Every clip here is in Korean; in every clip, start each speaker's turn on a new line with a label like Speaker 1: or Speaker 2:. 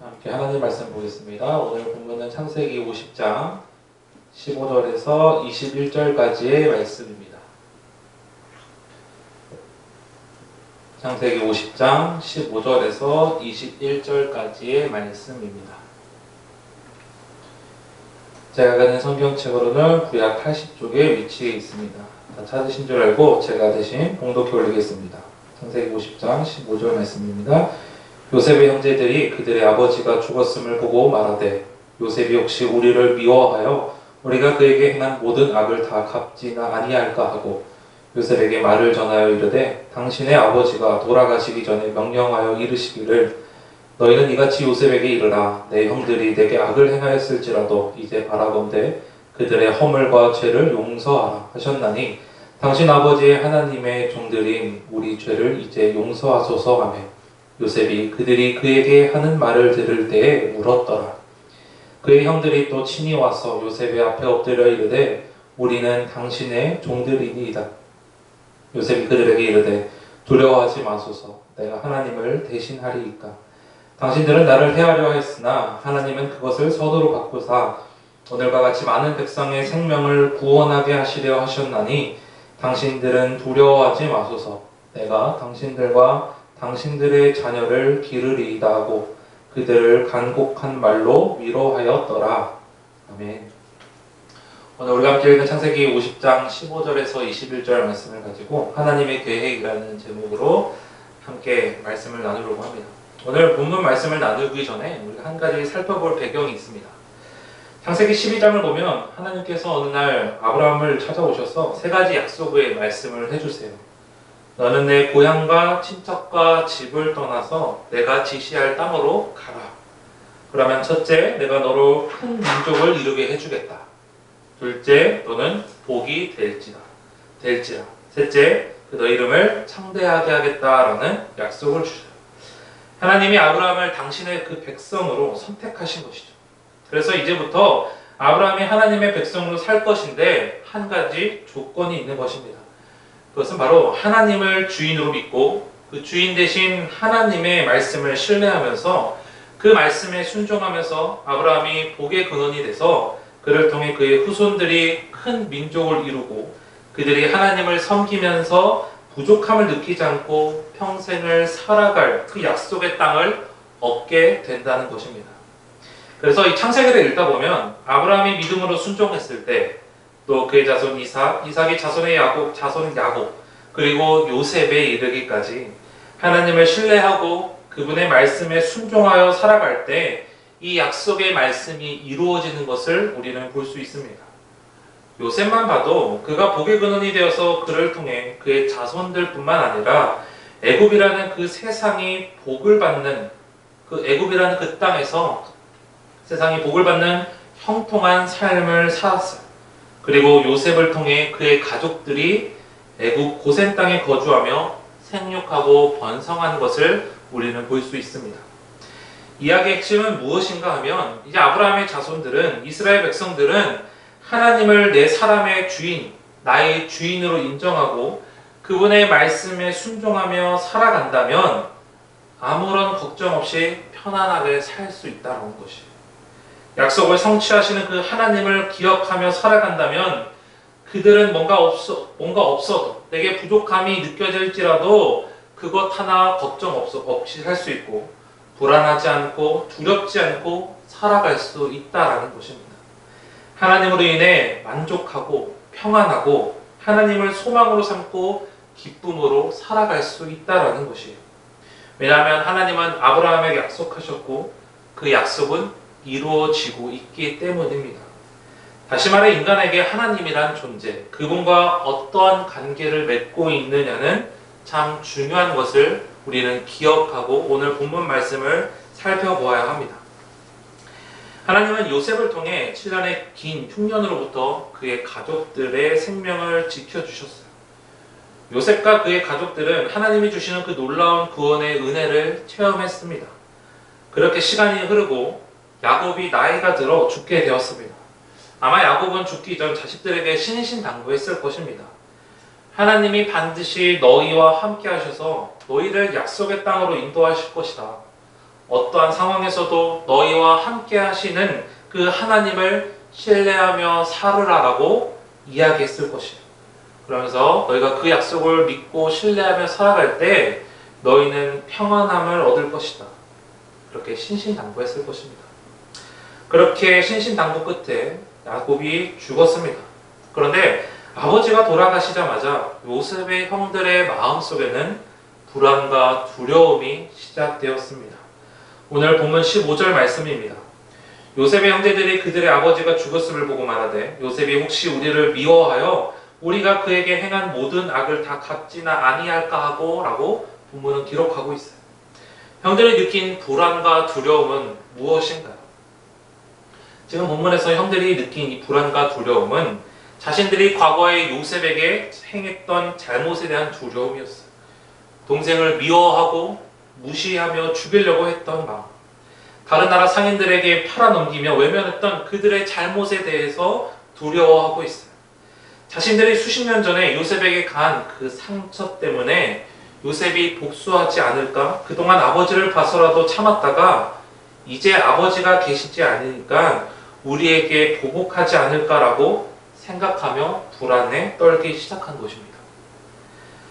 Speaker 1: 함께 하나님 말씀 보겠습니다. 오늘 본문은 창세기 50장 15절에서 21절까지의 말씀입니다. 창세기 50장 15절에서 21절까지의 말씀입니다. 제가 가진 성경책으로는 구약 80쪽에 위치해 있습니다. 다 찾으신 줄 알고 제가 대신 봉독해 올리겠습니다. 창세기 50장 15절 말씀입니다. 요셉의 형제들이 그들의 아버지가 죽었음을 보고 말하되 요셉이 혹시 우리를 미워하여 우리가 그에게 행한 모든 악을 다 갚지나 아니할까 하고 요셉에게 말을 전하여 이르되 당신의 아버지가 돌아가시기 전에 명령하여 이르시기를 너희는 이같이 요셉에게 이르라 내 형들이 내게 악을 행하였을지라도 이제 바라건대 그들의 허물과 죄를 용서하라 하셨나니 당신 아버지의 하나님의 종들인 우리 죄를 이제 용서하소서 하며 요셉이 그들이 그에게 하는 말을 들을 때에 울었더라. 그의 형들이 또 친히 와서 요셉의 앞에 엎드려 이르되 우리는 당신의 종들이니이다. 요셉이 그들에게 이르되 두려워하지 마소서 내가 하나님을 대신하리이까. 당신들은 나를 해하려 했으나 하나님은 그것을 서두로 바꾸사 오늘과 같이 많은 백성의 생명을 구원하게 하시려 하셨나니 당신들은 두려워하지 마소서 내가 당신들과 당신들의 자녀를 기르리이다 하고 그들을 간곡한 말로 위로하였더라. 아멘. 오늘 우리가 함께 읽은 창세기 50장 15절에서 21절 말씀을 가지고 하나님의 계획이라는 제목으로 함께 말씀을 나누려고 합니다. 오늘 본문 말씀을 나누기 전에 우리가 한 가지 살펴볼 배경이 있습니다. 창세기 12장을 보면 하나님께서 어느 날 아브라함을 찾아오셔서 세 가지 약속의 말씀을 해주세요. 너는 내 고향과 친척과 집을 떠나서 내가 지시할 땅으로 가라. 그러면 첫째, 내가 너로 큰 민족을 이루게 해주겠다. 둘째, 너는 복이 될지라. 셋째, 너 이름을 창대하게 하겠다라는 약속을 주셔요. 하나님이 아브라함을 당신의 그 백성으로 선택하신 것이죠. 그래서 이제부터 아브라함이 하나님의 백성으로 살 것인데 한 가지 조건이 있는 것입니다. 그것은 바로 하나님을 주인으로 믿고 그 주인 대신 하나님의 말씀을 신뢰하면서 그 말씀에 순종하면서 아브라함이 복의 근원이 돼서 그를 통해 그의 후손들이 큰 민족을 이루고 그들이 하나님을 섬기면서 부족함을 느끼지 않고 평생을 살아갈 그 약속의 땅을 얻게 된다는 것입니다. 그래서 이 창세기를 읽다 보면 아브라함이 믿음으로 순종했을 때 또 그의 자손 이삭, 이삭의 자손의 자손 야곱, 그리고 요셉에 이르기까지 하나님을 신뢰하고 그분의 말씀에 순종하여 살아갈 때 이 약속의 말씀이 이루어지는 것을 우리는 볼 수 있습니다. 요셉만 봐도 그가 복의 근원이 되어서 그를 통해 그의 자손들뿐만 아니라 애굽이라는 그 세상이 복을 받는 그 애굽이라는 그 땅에서 세상이 복을 받는 형통한 삶을 살았어요. 그리고 요셉을 통해 그의 가족들이 애굽 고센 땅에 거주하며 생육하고 번성한 것을 우리는 볼 수 있습니다. 이야기의 핵심은 무엇인가 하면 이제 아브라함의 자손들은 이스라엘 백성들은 하나님을 내 사람의 주인, 나의 주인으로 인정하고 그분의 말씀에 순종하며 살아간다면 아무런 걱정 없이 편안하게 살 수 있다는 것이에요. 약속을 성취하시는 그 하나님을 기억하며 살아간다면 그들은 뭔가 없어도 내게 부족함이 느껴질지라도 그것 하나 걱정 없이 살 수 있고 불안하지 않고 두렵지 않고 살아갈 수 있다라는 것입니다. 하나님으로 인해 만족하고 평안하고 하나님을 소망으로 삼고 기쁨으로 살아갈 수 있다라는 것이에요. 왜냐하면 하나님은 아브라함에게 약속하셨고 그 약속은 이루어지고 있기 때문입니다. 다시 말해 인간에게 하나님이란 존재, 그분과 어떠한 관계를 맺고 있느냐는 참 중요한 것을 우리는 기억하고 오늘 본문 말씀을 살펴보아야 합니다. 하나님은 요셉을 통해 7년의 긴 흉년으로부터 그의 가족들의 생명을 지켜주셨어요. 요셉과 그의 가족들은 하나님이 주시는 그 놀라운 구원의 은혜를 체험했습니다. 그렇게 시간이 흐르고 야곱이 나이가 들어 죽게 되었습니다. 아마 야곱은 죽기 전 자식들에게 신신당부했을 것입니다. 하나님이 반드시 너희와 함께 하셔서 너희를 약속의 땅으로 인도하실 것이다. 어떠한 상황에서도 너희와 함께 하시는 그 하나님을 신뢰하며 살으라라고 이야기했을 것이에요. 그러면서 너희가 그 약속을 믿고 신뢰하며 살아갈 때 너희는 평안함을 얻을 것이다. 그렇게 신신당부했을 것입니다. 그렇게 신신당부 끝에 야곱이 죽었습니다. 그런데 아버지가 돌아가시자마자 요셉의 형들의 마음속에는 불안과 두려움이 시작되었습니다. 오늘 본문 15절 말씀입니다. 요셉의 형제들이 그들의 아버지가 죽었음을 보고 말하되 요셉이 혹시 우리를 미워하여 우리가 그에게 행한 모든 악을 다 갚지나 아니할까 하고 라고 본문은 기록하고 있어요. 형들이 느낀 불안과 두려움은 무엇인가요? 지금 본문에서 형들이 느낀 이 불안과 두려움은 자신들이 과거에 요셉에게 행했던 잘못에 대한 두려움이었어요. 동생을 미워하고 무시하며 죽이려고 했던 마음, 다른 나라 상인들에게 팔아넘기며 외면했던 그들의 잘못에 대해서 두려워하고 있어요. 자신들이 수십 년 전에 요셉에게 간 그 상처 때문에 요셉이 복수하지 않을까? 그동안 아버지를 봐서라도 참았다가 이제 아버지가 계시지 않으니까 우리에게 보복하지 않을까라고 생각하며 불안에 떨기 시작한 것입니다.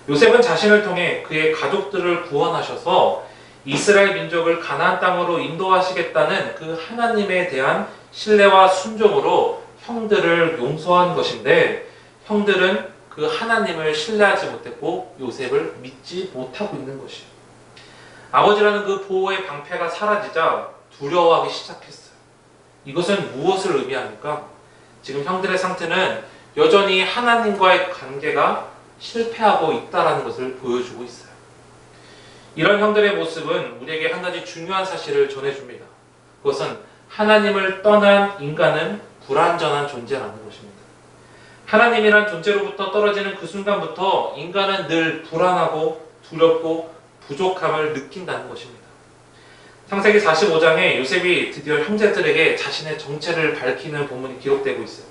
Speaker 1: 요셉은 자신을 통해 그의 가족들을 구원하셔서 이스라엘 민족을 가나안 땅으로 인도하시겠다는 그 하나님에 대한 신뢰와 순종으로 형들을 용서한 것인데 형들은 그 하나님을 신뢰하지 못했고 요셉을 믿지 못하고 있는 것이에요. 아버지라는 그 보호의 방패가 사라지자 두려워하기 시작했어요. 이것은 무엇을 의미합니까? 지금 형들의 상태는 여전히 하나님과의 관계가 실패하고 있다는 것을 보여주고 있어요. 이런 형들의 모습은 우리에게 한 가지 중요한 사실을 전해줍니다. 그것은 하나님을 떠난 인간은 불완전한 존재라는 것입니다. 하나님이란 존재로부터 떨어지는 그 순간부터 인간은 늘 불안하고 두렵고 부족함을 느낀다는 것입니다. 창세기 45장에 요셉이 드디어 형제들에게 자신의 정체를 밝히는 본문이 기록되고 있어요.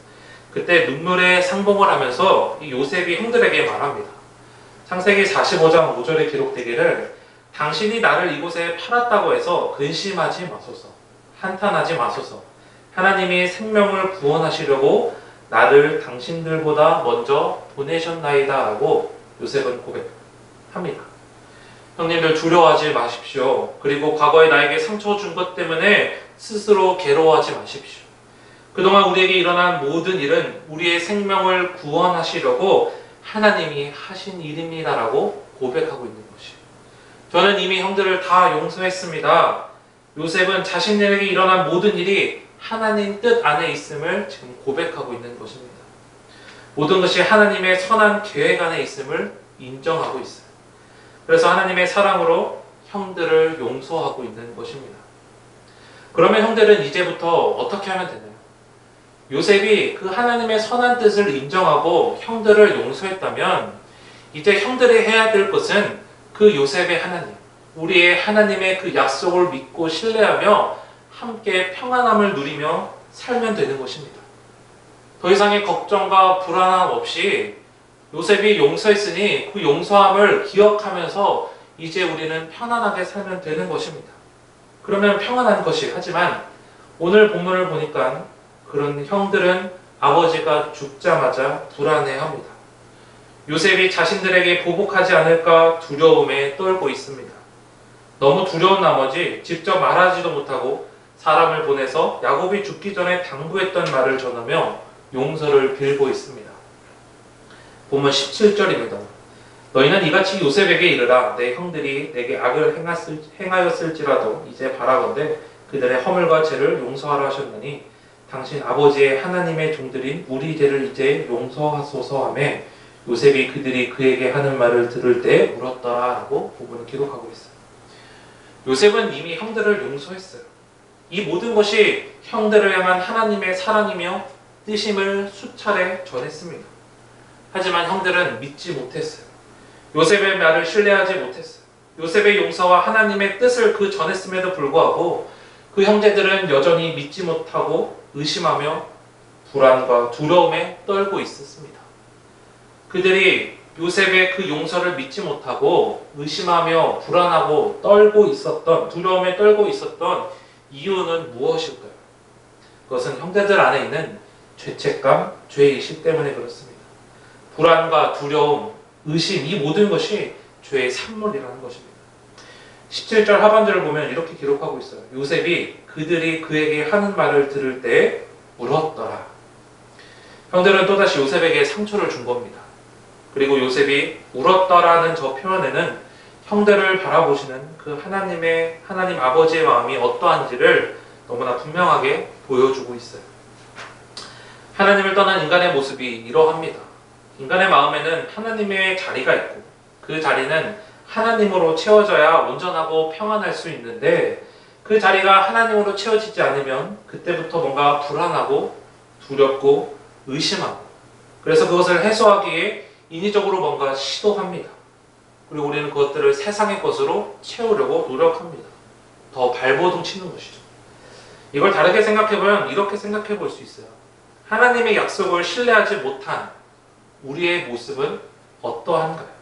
Speaker 1: 그때 눈물의 상봉을 하면서 이 요셉이 형들에게 말합니다. 창세기 45장 5절에 기록되기를 당신이 나를 이곳에 팔았다고 해서 근심하지 마소서, 한탄하지 마소서. 하나님이 생명을 구원하시려고 나를 당신들보다 먼저 보내셨나이다 라고 요셉은 고백합니다. 형님들 두려워하지 마십시오. 그리고 과거에 나에게 상처 준 것 때문에 스스로 괴로워하지 마십시오. 그동안 우리에게 일어난 모든 일은 우리의 생명을 구원하시려고 하나님이 하신 일입니다라고 고백하고 있는 것이에요. 저는 이미 형들을 다 용서했습니다. 요셉은 자신에게 일어난 모든 일이 하나님 뜻 안에 있음을 지금 고백하고 있는 것입니다. 모든 것이 하나님의 선한 계획 안에 있음을 인정하고 있어요. 그래서 하나님의 사랑으로 형들을 용서하고 있는 것입니다. 그러면 형들은 이제부터 어떻게 하면 되나요? 요셉이 그 하나님의 선한 뜻을 인정하고 형들을 용서했다면 이제 형들이 해야 될 것은 그 요셉의 하나님, 우리의 하나님의 그 약속을 믿고 신뢰하며 함께 평안함을 누리며 살면 되는 것입니다. 더 이상의 걱정과 불안함 없이 요셉이 용서했으니 그 용서함을 기억하면서 이제 우리는 편안하게 살면 되는 것입니다. 그러면 평안한 것이, 하지만 오늘 본문을 보니까 그런 형들은 아버지가 죽자마자 불안해합니다. 요셉이 자신들에게 보복하지 않을까 두려움에 떨고 있습니다. 너무 두려운 나머지 직접 말하지도 못하고 사람을 보내서 야곱이 죽기 전에 당부했던 말을 전하며 용서를 빌고 있습니다. 본문 17절입니다. 너희는 이같이 요셉에게 이르라. 내 형들이 내게 악을 행하였을지라도 이제 바라건대 그들의 허물과 죄를 용서하라 하셨느니 당신 아버지의 하나님의 종들인 우리 죄를 이제 용서하소서 하며 요셉이 그들이 그에게 하는 말을 들을 때 울었더라라고 본문을 기록하고 있어요. 요셉은 이미 형들을 용서했어요. 이 모든 것이 형들을 향한 하나님의 사랑이며 뜻임을 수차례 전했습니다. 하지만 형들은 믿지 못했어요. 요셉의 말을 신뢰하지 못했어요. 요셉의 용서와 하나님의 뜻을 그 전했음에도 불구하고 그 형제들은 여전히 믿지 못하고 의심하며 불안과 두려움에 떨고 있었습니다. 그들이 요셉의 그 용서를 믿지 못하고 의심하며 불안하고 떨고 있었던, 두려움에 떨고 있었던 이유는 무엇일까요? 그것은 형제들 안에 있는 죄책감, 죄의식 때문에 그렇습니다. 불안과 두려움, 의심, 이 모든 것이 죄의 산물이라는 것입니다. 17절 하반절을 보면 이렇게 기록하고 있어요. 요셉이 그들이 그에게 하는 말을 들을 때 울었더라. 형들은 또다시 요셉에게 상처를 준 겁니다. 그리고 요셉이 울었더라는 저 표현에는 형들을 바라보시는 그 하나님 아버지의 마음이 어떠한지를 너무나 분명하게 보여주고 있어요. 하나님을 떠난 인간의 모습이 이러합니다. 인간의 마음에는 하나님의 자리가 있고 그 자리는 하나님으로 채워져야 온전하고 평안할 수 있는데 그 자리가 하나님으로 채워지지 않으면 그때부터 뭔가 불안하고 두렵고 의심하고 그래서 그것을 해소하기에 인위적으로 뭔가 시도합니다. 그리고 우리는 그것들을 세상의 것으로 채우려고 노력합니다. 더 발버둥 치는 것이죠. 이걸 다르게 생각해보면 이렇게 생각해 볼 수 있어요. 하나님의 약속을 신뢰하지 못한 우리의 모습은 어떠한가요?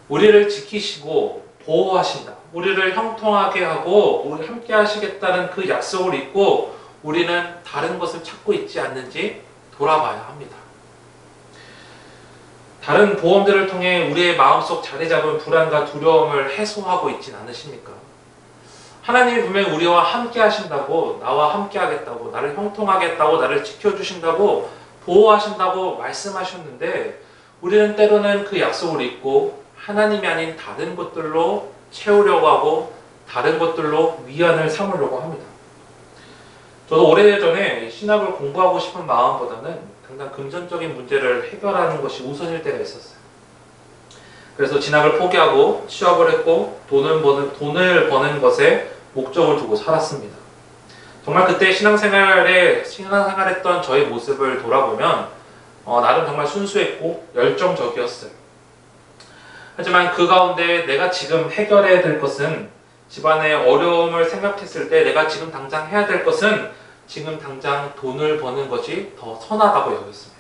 Speaker 1: 우리를 지키시고 보호하신다. 우리를 형통하게 하고 우리 함께 하시겠다는 그 약속을 잊고 우리는 다른 것을 찾고 있지 않는지 돌아봐야 합니다. 다른 보험들을 통해 우리의 마음속 자리 잡은 불안과 두려움을 해소하고 있진 않으십니까? 하나님이 분명히 우리와 함께 하신다고, 나와 함께 하겠다고, 나를 형통하겠다고, 나를 지켜주신다고, 보호하신다고 말씀하셨는데 우리는 때로는 그 약속을 잊고 하나님이 아닌 다른 것들로 채우려고 하고 다른 것들로 위안을 삼으려고 합니다. 저도 오래전에 신학을 공부하고 싶은 마음보다는 당장 금전적인 문제를 해결하는 것이 우선일 때가 있었어요. 그래서 진학을 포기하고 취업을 했고 돈을 버는 것에 목적을 두고 살았습니다. 정말 그때 신앙생활했던 저의 모습을 돌아보면 나름 정말 순수했고 열정적이었어요. 하지만 그 가운데 내가 지금 해결해야 될 것은 집안의 어려움을 생각했을 때 내가 지금 당장 해야 될 것은 지금 당장 돈을 버는 것이 더 선하다고 여겼습니다.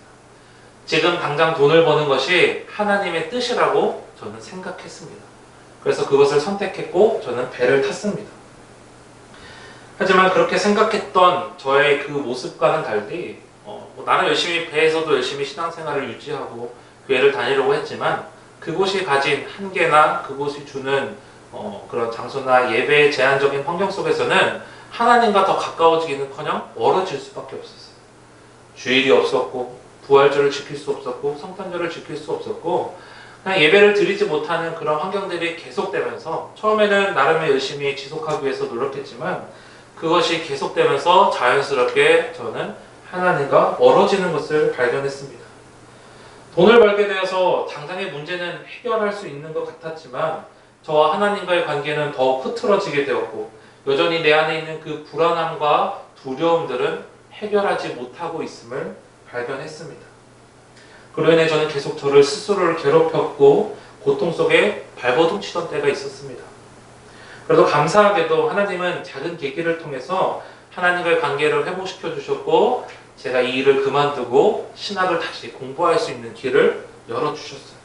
Speaker 1: 지금 당장 돈을 버는 것이 하나님의 뜻이라고 저는 생각했습니다. 그래서 그것을 선택했고 저는 배를 탔습니다. 하지만 그렇게 생각했던 저의 그 모습과는 달리 나는 열심히 배에서도 열심히 신앙생활을 유지하고 교회를 다니려고 했지만 그곳이 가진 한계나 그곳이 주는 그런 장소나 예배의 제한적인 환경 속에서는 하나님과 더 가까워지기는커녕 멀어질 수밖에 없었어요. 주일이 없었고 부활절을 지킬 수 없었고 성탄절을 지킬 수 없었고 그냥 예배를 드리지 못하는 그런 환경들이 계속되면서 처음에는 나름의 열심히 지속하기 위해서 노력했지만 그것이 계속되면서 자연스럽게 저는 하나님과 멀어지는 것을 발견했습니다. 돈을 벌게 되어서 당장의 문제는 해결할 수 있는 것 같았지만 저와 하나님과의 관계는 더욱 흐트러지게 되었고 여전히 내 안에 있는 그 불안함과 두려움들은 해결하지 못하고 있음을 발견했습니다. 그로 인해 저는 계속 저를 스스로를 괴롭혔고 고통 속에 발버둥 치던 때가 있었습니다. 그래도 감사하게도 하나님은 작은 계기를 통해서 하나님과의 관계를 회복시켜 주셨고 제가 이 일을 그만두고 신학을 다시 공부할 수 있는 길을 열어주셨어요.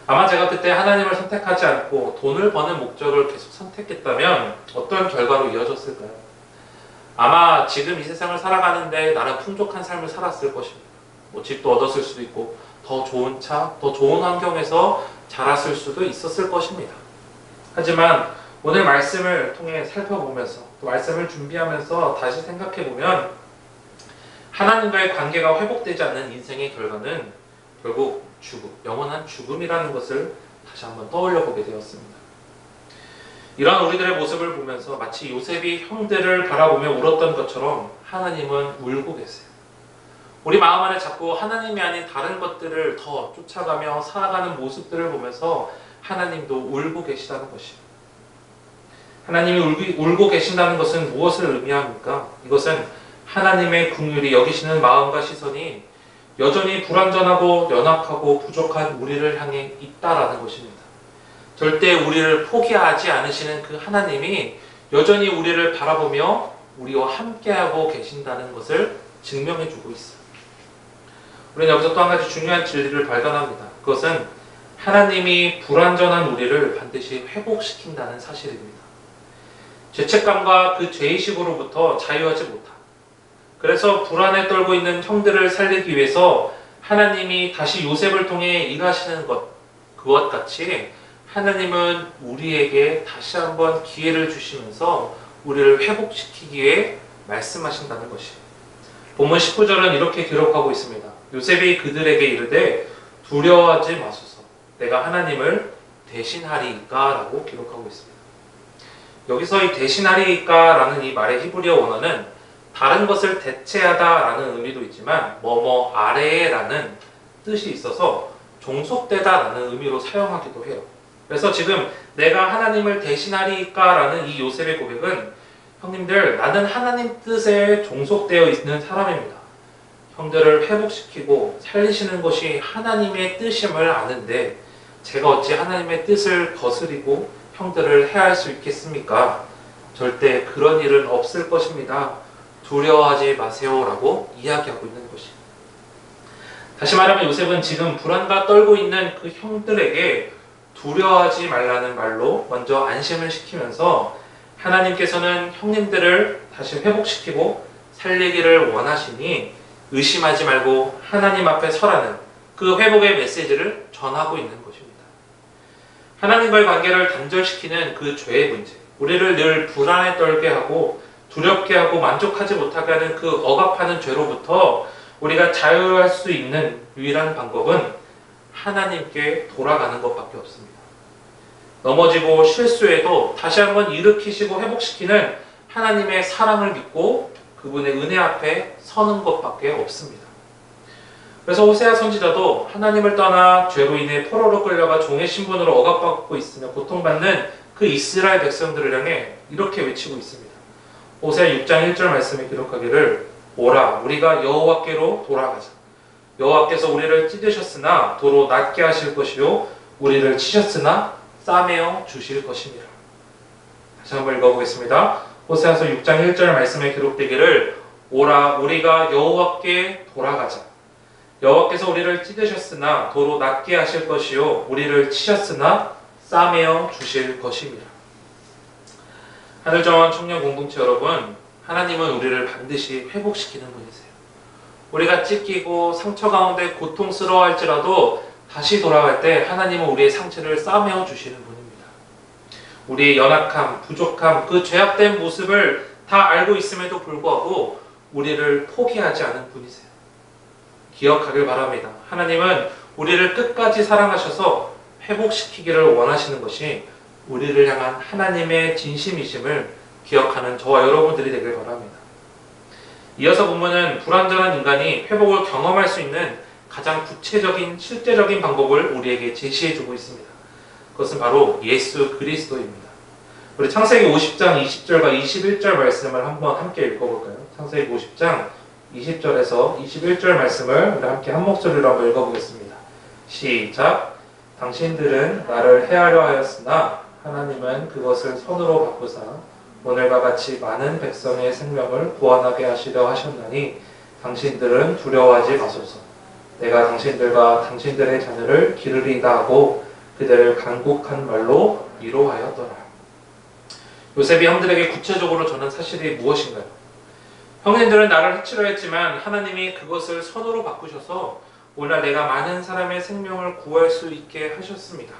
Speaker 1: 아마 제가 그때 하나님을 선택하지 않고 돈을 버는 목적을 계속 선택했다면 어떤 결과로 이어졌을까요? 아마 지금 이 세상을 살아가는데 나름 풍족한 삶을 살았을 것입니다. 집도 얻었을 수도 있고 더 좋은 차, 더 좋은 환경에서 자랐을 수도 있었을 것입니다. 하지만 오늘 말씀을 통해 살펴보면서 또 말씀을 준비하면서 다시 생각해보면 하나님과의 관계가 회복되지 않는 인생의 결과는 결국 죽음, 영원한 죽음이라는 것을 다시 한번 떠올려 보게 되었습니다. 이러한 우리들의 모습을 보면서 마치 요셉이 형들을 바라보며 울었던 것처럼 하나님은 울고 계세요. 우리 마음 안에 자꾸 하나님이 아닌 다른 것들을 더 쫓아가며 살아가는 모습들을 보면서 하나님도 울고 계시다는 것이에요. 하나님이 울고 계신다는 것은 무엇을 의미합니까? 이것은 하나님의 긍휼이 여기시는 마음과 시선이 여전히 불완전하고 연약하고 부족한 우리를 향해 있다라는 것입니다. 절대 우리를 포기하지 않으시는 그 하나님이 여전히 우리를 바라보며 우리와 함께하고 계신다는 것을 증명해주고 있어요. 우리는 여기서 또 한 가지 중요한 진리를 발견합니다. 그것은 하나님이 불완전한 우리를 반드시 회복시킨다는 사실입니다. 죄책감과 그 죄의식으로부터 자유하지 못함. 그래서 불안에 떨고 있는 형들을 살리기 위해서 하나님이 다시 요셉을 통해 일하시는 그것 같이 하나님은 우리에게 다시 한번 기회를 주시면서 우리를 회복시키기 위해 말씀하신다는 것이에요. 본문 19절은 이렇게 기록하고 있습니다. 요셉이 그들에게 이르되 두려워하지 마소서 내가 하나님을 대신하리이까 라고 기록하고 있습니다. 여기서 이 대신하리이까 라는 이 말의 히브리어 원어는 다른 것을 대체하다 라는 의미도 있지만 뭐뭐 아래에 라는 뜻이 있어서 종속되다 라는 의미로 사용하기도 해요. 그래서 지금 내가 하나님을 대신하리이까 라는 이 요셉의 고백은 형님들 나는 하나님 뜻에 종속되어 있는 사람입니다. 형들을 회복시키고 살리시는 것이 하나님의 뜻임을 아는데 제가 어찌 하나님의 뜻을 거스리고 형들을 해할 수 있겠습니까? 절대 그런 일은 없을 것입니다. 두려워하지 마세요 라고 이야기하고 있는 것입니다. 다시 말하면 요셉은 지금 불안과 떨고 있는 그 형들에게 두려워하지 말라는 말로 먼저 안심을 시키면서 하나님께서는 형님들을 다시 회복시키고 살리기를 원하시니 의심하지 말고 하나님 앞에 서라는 그 회복의 메시지를 전하고 있는 것입니다. 하나님과의 관계를 단절시키는 그 죄의 문제, 우리를 늘 불안에 떨게 하고 두렵게 하고 만족하지 못하게 하는 그 억압하는 죄로부터 우리가 자유할 수 있는 유일한 방법은 하나님께 돌아가는 것밖에 없습니다. 넘어지고 실수해도 다시 한번 일으키시고 회복시키는 하나님의 사랑을 믿고 그분의 은혜 앞에 서는 것밖에 없습니다. 그래서 호세아 선지자도 하나님을 떠나 죄로 인해 포로로 끌려가 종의 신분으로 억압받고 있으며 고통받는 그 이스라엘 백성들을 향해 이렇게 외치고 있습니다. 호세아 6장 1절 말씀에 기록하기를 오라 우리가 여호와께로 돌아가자. 여호와께서 우리를 찢으셨으나 도로 낫게 하실 것이요 우리를 치셨으나 싸매어 주실 것입니다. 다시 한번 읽어보겠습니다. 호세아서 6장 1절 말씀에 기록되기를 오라 우리가 여호와께 돌아가자. 여호와께서 우리를 찢으셨으나 도로 낫게 하실 것이요 우리를 치셨으나 싸매어 주실 것입니다. 하늘정원 청년 공동체 여러분, 하나님은 우리를 반드시 회복시키는 분이세요. 우리가 찢기고 상처 가운데 고통스러워할지라도 다시 돌아갈 때 하나님은 우리의 상처를 싸매어 주시는 분입니다. 우리의 연약함, 부족함, 그 죄악된 모습을 다 알고 있음에도 불구하고 우리를 포기하지 않은 분이세요. 기억하길 바랍니다. 하나님은 우리를 끝까지 사랑하셔서 회복시키기를 원하시는 것이 우리를 향한 하나님의 진심이심을 기억하는 저와 여러분들이 되길 바랍니다. 이어서 본문은 불완전한 인간이 회복을 경험할 수 있는 가장 구체적인 실제적인 방법을 우리에게 제시해주고 있습니다. 그것은 바로 예수 그리스도입니다. 우리 창세기 50장 20절과 21절 말씀을 한번 함께 읽어볼까요? 창세기 50장 20절에서 21절 말씀을 우리 함께 한 목소리로 한번 읽어보겠습니다. 시작! 당신들은 나를 해하려 하였으나 하나님은 그것을 선으로 바꾸사 오늘과 같이 많은 백성의 생명을 구원하게 하시려 하셨나니 당신들은 두려워하지 마소서. 내가 당신들과 당신들의 자녀를 기르리다 하고 그들을 간곡한 말로 위로하였더라. 요셉이 형들에게 구체적으로 전한 사실이 무엇인가요? 형님들은 나를 해치려 했지만 하나님이 그것을 선으로 바꾸셔서 오늘 내가 많은 사람의 생명을 구할 수 있게 하셨습니다.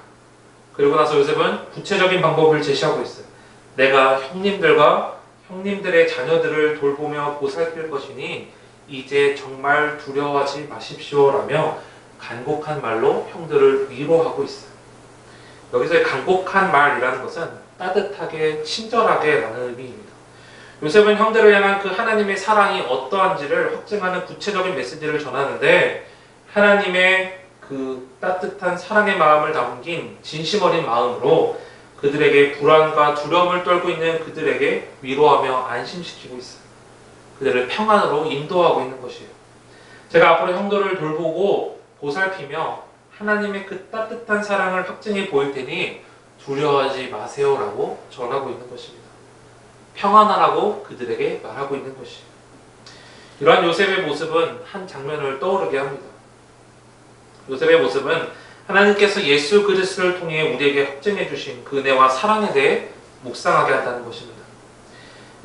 Speaker 1: 그리고 나서 요셉은 구체적인 방법을 제시하고 있어요. 내가 형님들과 형님들의 자녀들을 돌보며 보살필 것이니 이제 정말 두려워하지 마십시오라며 간곡한 말로 형들을 위로하고 있어요. 여기서의 간곡한 말이라는 것은 따뜻하게, 친절하게 라는 의미입니다. 요셉은 형들을 향한 그 하나님의 사랑이 어떠한지를 확증하는 구체적인 메시지를 전하는데 하나님의 그 따뜻한 사랑의 마음을 담긴 진심 어린 마음으로 그들에게 불안과 두려움을 떨고 있는 그들에게 위로하며 안심시키고 있어요. 그들을 평안으로 인도하고 있는 것이에요. 제가 앞으로 형들을 돌보고 보살피며 하나님의 그 따뜻한 사랑을 확증해 보일 테니 두려워하지 마세요라고 전하고 있는 것입니다. 평안하라고 그들에게 말하고 있는 것이에요. 이러한 요셉의 모습은 한 장면을 떠오르게 합니다. 요셉의 모습은 하나님께서 예수 그리스도를 통해 우리에게 확증해 주신 그 은혜와 사랑에 대해 묵상하게 한다는 것입니다.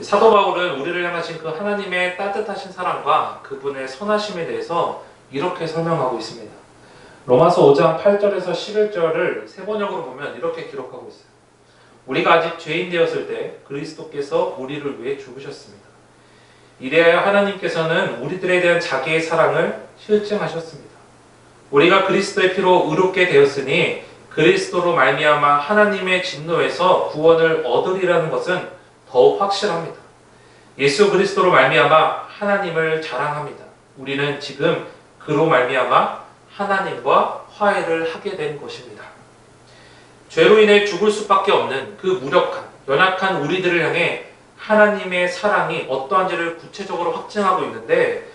Speaker 1: 사도 바울은 우리를 향하신 그 하나님의 따뜻하신 사랑과 그분의 선하심에 대해서 이렇게 설명하고 있습니다. 로마서 5장 8절에서 11절을 세 번역으로 보면 이렇게 기록하고 있어요. 우리가 아직 죄인 되었을 때 그리스도께서 우리를 위해 죽으셨습니다. 이래야 하나님께서는 우리들에 대한 자기의 사랑을 실증하셨습니다. 우리가 그리스도의 피로 의롭게 되었으니 그리스도로 말미암아 하나님의 진노에서 구원을 얻으리라는 것은 더욱 확실합니다. 예수 그리스도로 말미암아 하나님을 자랑합니다. 우리는 지금 그로 말미암아 하나님과 화해를 하게 된 것입니다. 죄로 인해 죽을 수밖에 없는 그 무력한, 연약한 우리들을 향해 하나님의 사랑이 어떠한지를 구체적으로 확증하고 있는데,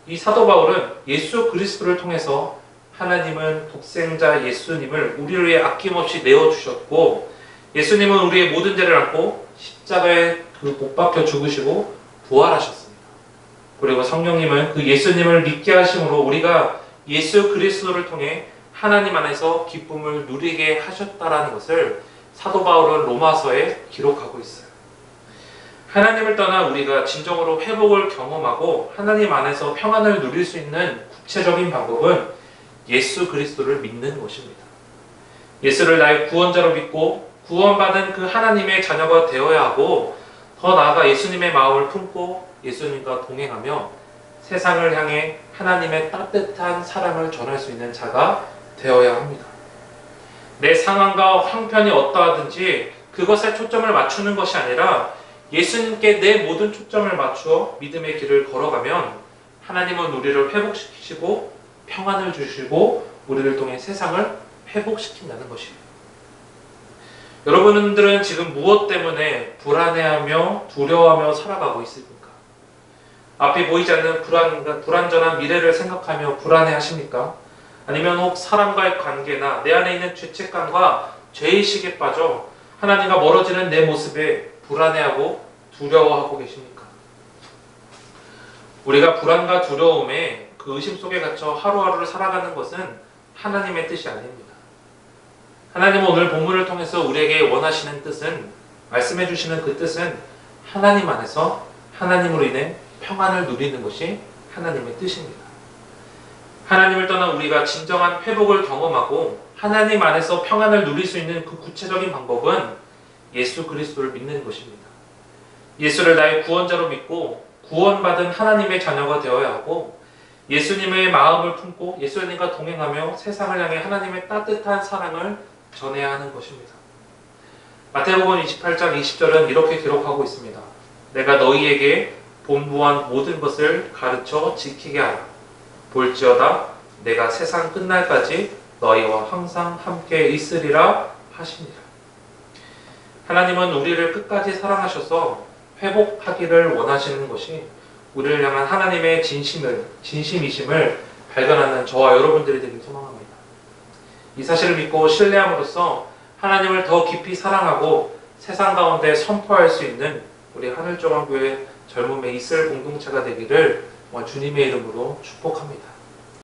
Speaker 1: 이 사도 바울은 예수 그리스도를 통해서 하나님은 독생자 예수님을 우리를 위해 아낌없이 내어주셨고, 예수님은 우리의 모든 죄를 안고 십자가에 못 박혀 죽으시고 부활하셨습니다. 그리고 성령님은 그 예수님을 믿게 하심으로 우리가 예수 그리스도를 통해 하나님 안에서 기쁨을 누리게 하셨다라는 것을 사도 바울은 로마서에 기록하고 있어요. 하나님을 떠나 우리가 진정으로 회복을 경험하고 하나님 안에서 평안을 누릴 수 있는 구체적인 방법은 예수 그리스도를 믿는 것입니다. 예수를 나의 구원자로 믿고 구원받은 그 하나님의 자녀가 되어야 하고, 더 나아가 예수님의 마음을 품고 예수님과 동행하며 세상을 향해 하나님의 따뜻한 사랑을 전할 수 있는 자가 되어야 합니다. 내 상황과 형편이 어떠하든지 그것에 초점을 맞추는 것이 아니라 예수님께 내 모든 초점을 맞추어 믿음의 길을 걸어가면 하나님은 우리를 회복시키시고 평안을 주시고 우리를 통해 세상을 회복시킨다는 것입니다. 여러분들은 지금 무엇 때문에 불안해하며 두려워하며 살아가고 있습니까? 앞이 보이지 않는 불안전한 미래를 생각하며 불안해하십니까? 아니면 혹 사람과의 관계나 내 안에 있는 죄책감과 죄의식에 빠져 하나님과 멀어지는 내 모습에 불안해하고 두려워하고 계십니까? 우리가 불안과 두려움에 그 의심 속에 갇혀 하루하루를 살아가는 것은 하나님의 뜻이 아닙니다. 하나님은 오늘 본문을 통해서 우리에게 원하시는 뜻은, 말씀해 주시는 그 뜻은 하나님 안에서 하나님으로 인해 평안을 누리는 것이 하나님의 뜻입니다. 하나님을 떠나 우리가 진정한 회복을 경험하고 하나님 안에서 평안을 누릴 수 있는 그 구체적인 방법은 예수 그리스도를 믿는 것입니다. 예수를 나의 구원자로 믿고 구원받은 하나님의 자녀가 되어야 하고, 예수님의 마음을 품고 예수님과 동행하며 세상을 향해 하나님의 따뜻한 사랑을 전해야 하는 것입니다. 마태복음 28장 20절은 이렇게 기록하고 있습니다. 내가 너희에게 본부한 모든 것을 가르쳐 지키게 하라. 볼지어다 내가 세상 끝날까지 너희와 항상 함께 있으리라 하시니라. 하나님은 우리를 끝까지 사랑하셔서 회복하기를 원하시는 것이 우리를 향한 하나님의 진심이심을 발견하는 저와 여러분들이 되길 소망합니다. 이 사실을 믿고 신뢰함으로써 하나님을 더 깊이 사랑하고 세상 가운데 선포할 수 있는 우리 하늘조강교회 젊음의 이슬 공동체가 되기를 주님의 이름으로 축복합니다.